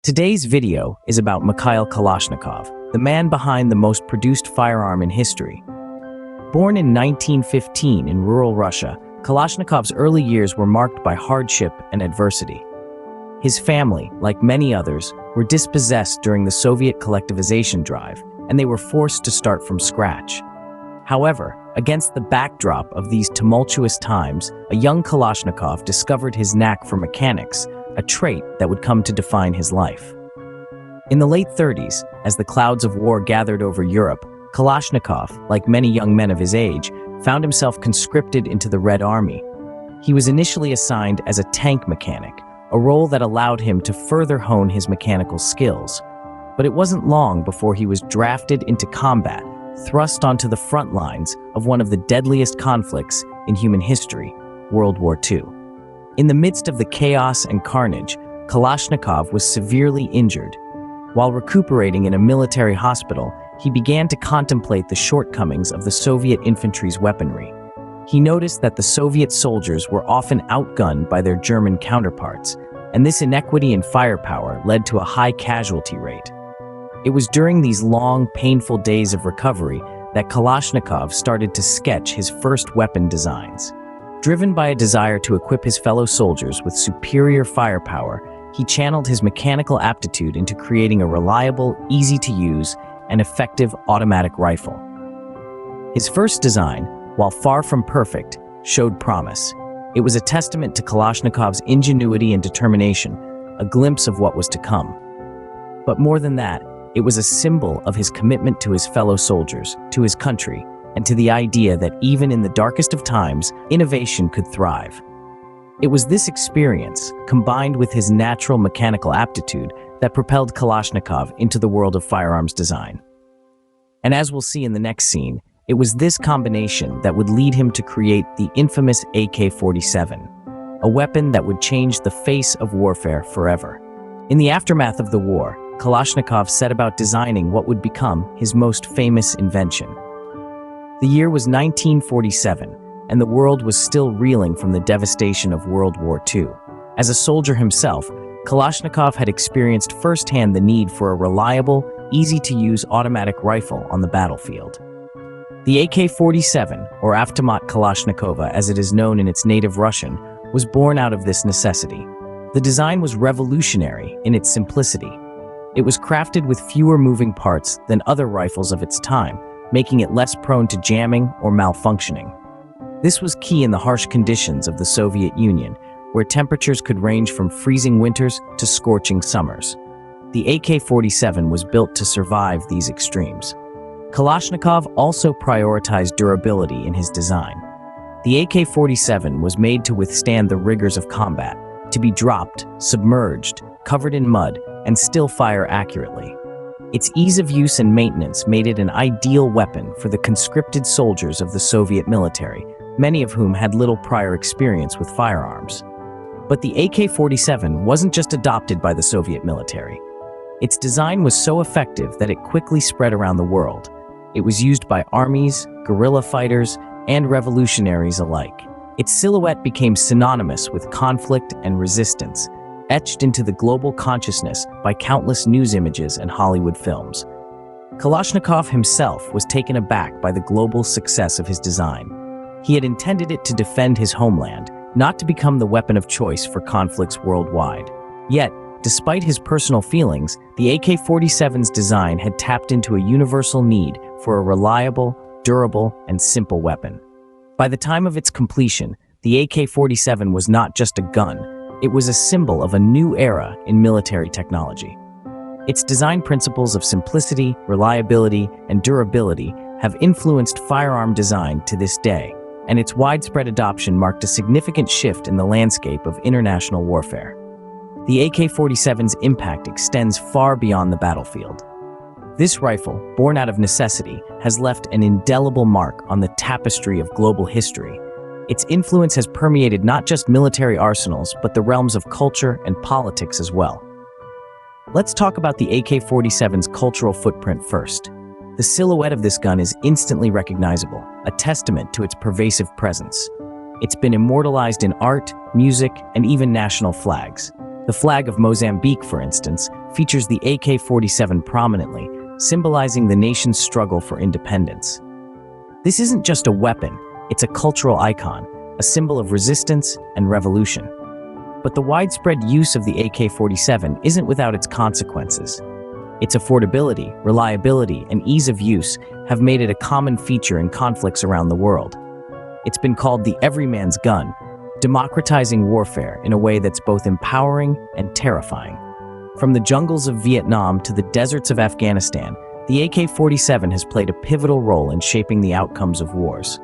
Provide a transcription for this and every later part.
Today's video is about Mikhail Kalashnikov, the man behind the most produced firearm in history. Born in 1915 in rural Russia, Kalashnikov's early years were marked by hardship and adversity. His family, like many others, were dispossessed during the Soviet collectivization drive, and they were forced to start from scratch. However, against the backdrop of these tumultuous times, a young Kalashnikov discovered his knack for mechanics, a trait that would come to define his life. In the late 30s, as the clouds of war gathered over Europe, Kalashnikov, like many young men of his age, found himself conscripted into the Red Army. He was initially assigned as a tank mechanic, a role that allowed him to further hone his mechanical skills. But it wasn't long before he was drafted into combat, thrust onto the front lines of one of the deadliest conflicts in human history, World War II. In the midst of the chaos and carnage, Kalashnikov was severely injured. While recuperating in a military hospital, he began to contemplate the shortcomings of the Soviet infantry's weaponry. He noticed that the Soviet soldiers were often outgunned by their German counterparts, and this inequity in firepower led to a high casualty rate. It was during these long, painful days of recovery that Kalashnikov started to sketch his first weapon designs. Driven by a desire to equip his fellow soldiers with superior firepower, he channeled his mechanical aptitude into creating a reliable, easy-to-use, and effective automatic rifle. His first design, while far from perfect, showed promise. It was a testament to Kalashnikov's ingenuity and determination, a glimpse of what was to come. But more than that, it was a symbol of his commitment to his fellow soldiers, to his country, and to the idea that even in the darkest of times, innovation could thrive. It was this experience, combined with his natural mechanical aptitude, that propelled Kalashnikov into the world of firearms design. And as we'll see in the next scene, it was this combination that would lead him to create the infamous AK-47, a weapon that would change the face of warfare forever. In the aftermath of the war, Kalashnikov set about designing what would become his most famous invention. The year was 1947, and the world was still reeling from the devastation of World War II. As a soldier himself, Kalashnikov had experienced firsthand the need for a reliable, easy-to-use automatic rifle on the battlefield. The AK-47, or Automat Kalashnikova as it is known in its native Russian, was born out of this necessity. The design was revolutionary in its simplicity. It was crafted with fewer moving parts than other rifles of its time, making it less prone to jamming or malfunctioning. This was key in the harsh conditions of the Soviet Union, where temperatures could range from freezing winters to scorching summers. The AK-47 was built to survive these extremes. Kalashnikov also prioritized durability in his design. The AK-47 was made to withstand the rigors of combat, to be dropped, submerged, covered in mud, and still fire accurately. Its ease of use and maintenance made it an ideal weapon for the conscripted soldiers of the Soviet military, many of whom had little prior experience with firearms. But the AK-47 wasn't just adopted by the Soviet military. Its design was so effective that it quickly spread around the world. It was used by armies, guerrilla fighters, and revolutionaries alike. Its silhouette became synonymous with conflict and resistance, etched into the global consciousness by countless news images and Hollywood films. Kalashnikov himself was taken aback by the global success of his design. He had intended it to defend his homeland, not to become the weapon of choice for conflicts worldwide. Yet, despite his personal feelings, the AK-47's design had tapped into a universal need for a reliable, durable, and simple weapon. By the time of its completion, the AK-47 was not just a gun, it was a symbol of a new era in military technology. Its design principles of simplicity, reliability, and durability have influenced firearm design to this day, and its widespread adoption marked a significant shift in the landscape of international warfare. The AK-47's impact extends far beyond the battlefield. This rifle, born out of necessity, has left an indelible mark on the tapestry of global history. Its influence has permeated not just military arsenals, but the realms of culture and politics as well. Let's talk about the AK-47's cultural footprint first. The silhouette of this gun is instantly recognizable, a testament to its pervasive presence. It's been immortalized in art, music, and even national flags. The flag of Mozambique, for instance, features the AK-47 prominently, symbolizing the nation's struggle for independence. This isn't just a weapon, it's a cultural icon, a symbol of resistance and revolution. But the widespread use of the AK-47 isn't without its consequences. Its affordability, reliability, and ease of use have made it a common feature in conflicts around the world. It's been called the everyman's gun, democratizing warfare in a way that's both empowering and terrifying. From the jungles of Vietnam to the deserts of Afghanistan, the AK-47 has played a pivotal role in shaping the outcomes of wars.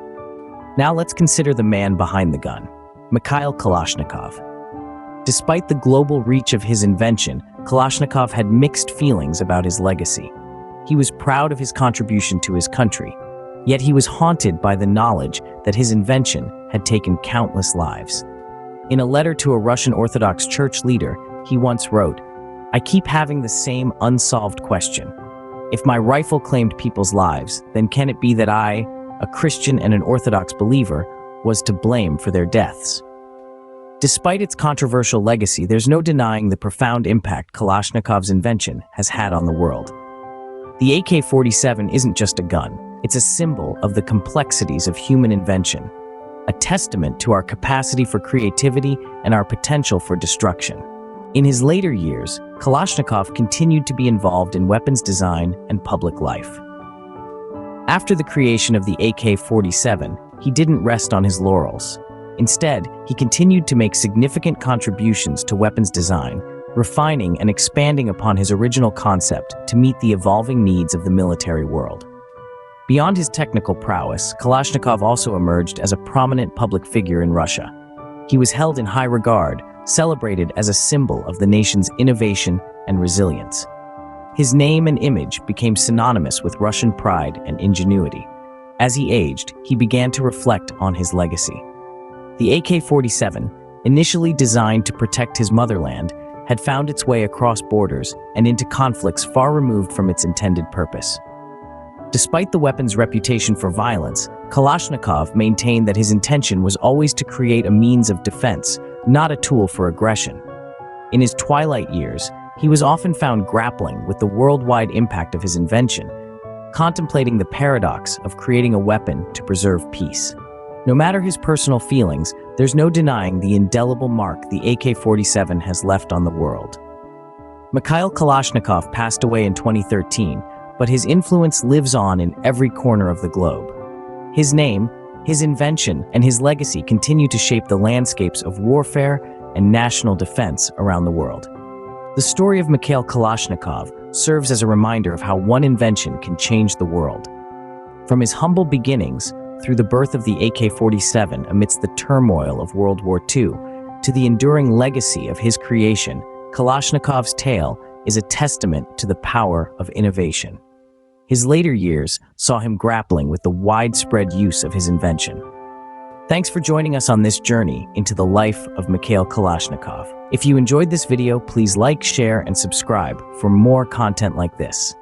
Now let's consider the man behind the gun, Mikhail Kalashnikov. Despite the global reach of his invention, Kalashnikov had mixed feelings about his legacy. He was proud of his contribution to his country, yet he was haunted by the knowledge that his invention had taken countless lives. In a letter to a Russian Orthodox Church leader, he once wrote, "I keep having the same unsolved question. If my rifle claimed people's lives, then can it be that I, a Christian and an Orthodox believer, was to blame for their deaths?" Despite its controversial legacy, there's no denying the profound impact Kalashnikov's invention has had on the world. The AK-47 isn't just a gun, it's a symbol of the complexities of human invention, a testament to our capacity for creativity and our potential for destruction. In his later years, Kalashnikov continued to be involved in weapons design and public life. After the creation of the AK-47, he didn't rest on his laurels. Instead, he continued to make significant contributions to weapons design, refining and expanding upon his original concept to meet the evolving needs of the military world. Beyond his technical prowess, Kalashnikov also emerged as a prominent public figure in Russia. He was held in high regard, celebrated as a symbol of the nation's innovation and resilience. His name and image became synonymous with Russian pride and ingenuity. As he aged, he began to reflect on his legacy. The AK-47, initially designed to protect his motherland, had found its way across borders and into conflicts far removed from its intended purpose. Despite the weapon's reputation for violence, Kalashnikov maintained that his intention was always to create a means of defense, not a tool for aggression. In his twilight years, he was often found grappling with the worldwide impact of his invention, contemplating the paradox of creating a weapon to preserve peace. No matter his personal feelings, there's no denying the indelible mark the AK-47 has left on the world. Mikhail Kalashnikov passed away in 2013, but his influence lives on in every corner of the globe. His name, his invention, and his legacy continue to shape the landscapes of warfare and national defense around the world. The story of Mikhail Kalashnikov serves as a reminder of how one invention can change the world. From his humble beginnings, through the birth of the AK-47 amidst the turmoil of World War II, to the enduring legacy of his creation, Kalashnikov's tale is a testament to the power of innovation. His later years saw him grappling with the widespread use of his invention. Thanks for joining us on this journey into the life of Mikhail Kalashnikov. If you enjoyed this video, please like, share, and subscribe for more content like this.